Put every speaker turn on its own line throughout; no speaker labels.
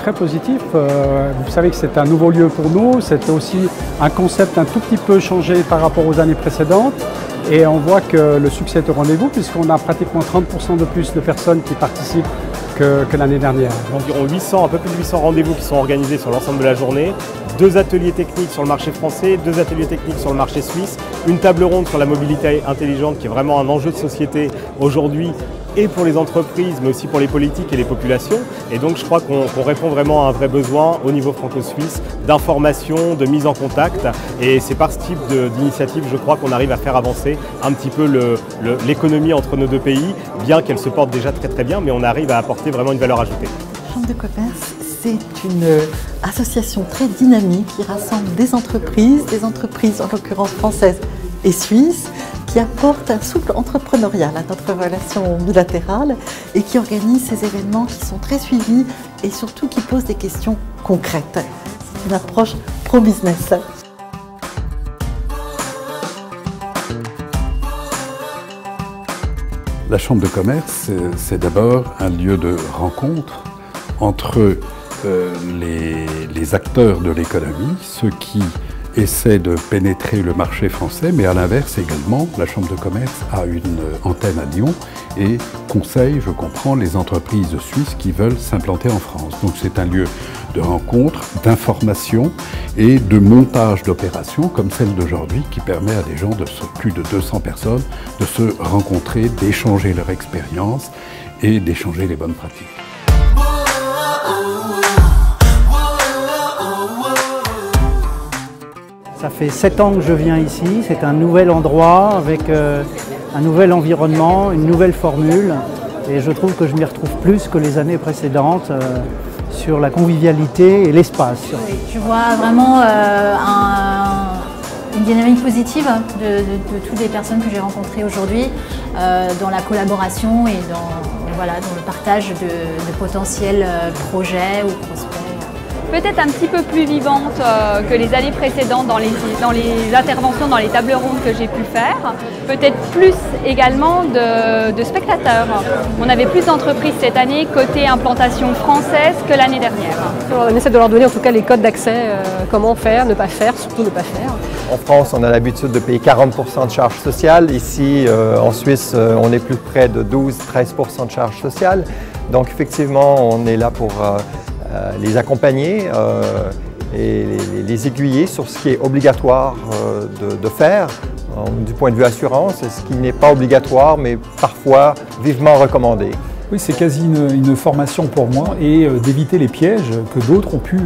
très positif. Vous savez que c'est un nouveau lieu pour nous, c'est aussi un concept un tout petit peu changé par rapport aux années précédentes. Et on voit que le succès est au rendez-vous puisqu'on a pratiquement 30% de plus de personnes qui participent que l'année dernière.
Environ 800, un peu plus de 800 rendez-vous qui sont organisés sur l'ensemble de la journée, 2 ateliers techniques sur le marché français, 2 ateliers techniques sur le marché suisse, une table ronde sur la mobilité intelligente qui est vraiment un enjeu de société aujourd'hui et pour les entreprises mais aussi pour les politiques et les populations. Et donc je crois qu'on répond vraiment à un vrai besoin au niveau franco-suisse d'information, de mise en contact, et c'est par ce type d'initiative je crois qu'on arrive à faire avancer un petit peu l'économie entre nos deux pays, bien qu'elle se porte déjà très très bien, mais on arrive à apporter vraiment une valeur ajoutée.
La Chambre de commerce, c'est une association très dynamique qui rassemble des entreprises en l'occurrence françaises et suisses, qui apporte un souffle entrepreneurial à notre relation bilatérale et qui organise ces événements qui sont très suivis et surtout qui posent des questions concrètes. C'est une approche pro-business.
La Chambre de commerce, c'est d'abord un lieu de rencontre entre les acteurs de l'économie, ceux qui essaie de pénétrer le marché français, mais à l'inverse également, la Chambre de commerce a une antenne à Lyon et conseille, je comprends, les entreprises suisses qui veulent s'implanter en France. Donc c'est un lieu de rencontre, d'information et de montage d'opérations comme celle d'aujourd'hui qui permet à des gens de plus de 200 personnes de se rencontrer, d'échanger leur expérience et d'échanger les bonnes pratiques.
Ça fait 7 ans que je viens ici, c'est un nouvel endroit avec un nouvel environnement, une nouvelle formule, et je trouve que je m'y retrouve plus que les années précédentes sur la convivialité et l'espace.
Je vois vraiment une dynamique positive de toutes les personnes que j'ai rencontrées aujourd'hui dans la collaboration et dans le partage de potentiels projets ou prospects.
Peut-être un petit peu plus vivante que les années précédentes dans les interventions, dans les tables rondes que j'ai pu faire. Peut-être plus également de spectateurs. On avait plus d'entreprises cette année côté implantation française que l'année dernière.
On essaie de leur donner en tout cas les codes d'accès, comment faire, ne pas faire, surtout ne pas faire.
En France, on a l'habitude de payer 40% de charges sociales. Ici, en Suisse, on est plus près de 12-13% de charges sociales. Donc effectivement, on est là pour les accompagner et les aiguiller sur ce qui est obligatoire de faire du point de vue assurance et ce qui n'est pas obligatoire mais parfois vivement recommandé.
Oui, c'est quasi une formation pour moi et d'éviter les pièges que d'autres ont pu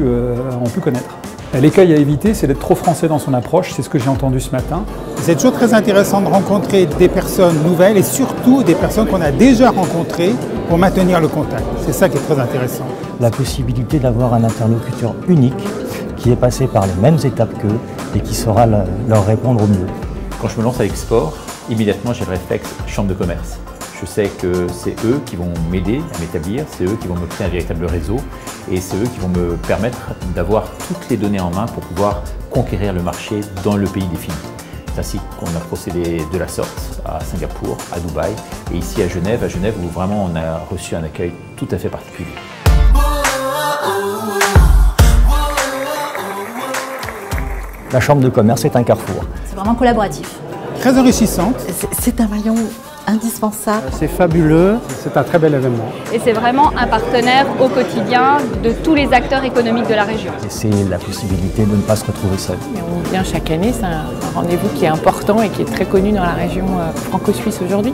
connaître. L'écueil à éviter, c'est d'être trop français dans son approche, c'est ce que j'ai entendu ce matin.
C'est toujours très intéressant de rencontrer des personnes nouvelles et surtout des personnes qu'on a déjà rencontrées pour maintenir le contact. C'est ça qui est très intéressant.
La possibilité d'avoir un interlocuteur unique qui est passé par les mêmes étapes qu'eux et qui saura leur répondre au mieux.
Quand je me lance avec sport, immédiatement j'ai le réflexe chambre de commerce. Je sais que c'est eux qui vont m'aider à m'établir, c'est eux qui vont me créer un véritable réseau et c'est eux qui vont me permettre d'avoir toutes les données en main pour pouvoir conquérir le marché dans le pays défini. C'est ainsi qu'on a procédé de la sorte à Singapour, à Dubaï et ici à Genève où vraiment on a reçu un accueil tout à fait particulier.
La Chambre de commerce est un carrefour.
C'est vraiment collaboratif.
Très enrichissante.
C'est un maillon indispensable.
C'est fabuleux.
C'est un très bel événement.
Et c'est vraiment un partenaire au quotidien de tous les acteurs économiques de la région.
Et c'est la possibilité de ne pas se retrouver seul.
On vient chaque année, c'est un rendez-vous qui est important et qui est très connu dans la région franco-suisse aujourd'hui.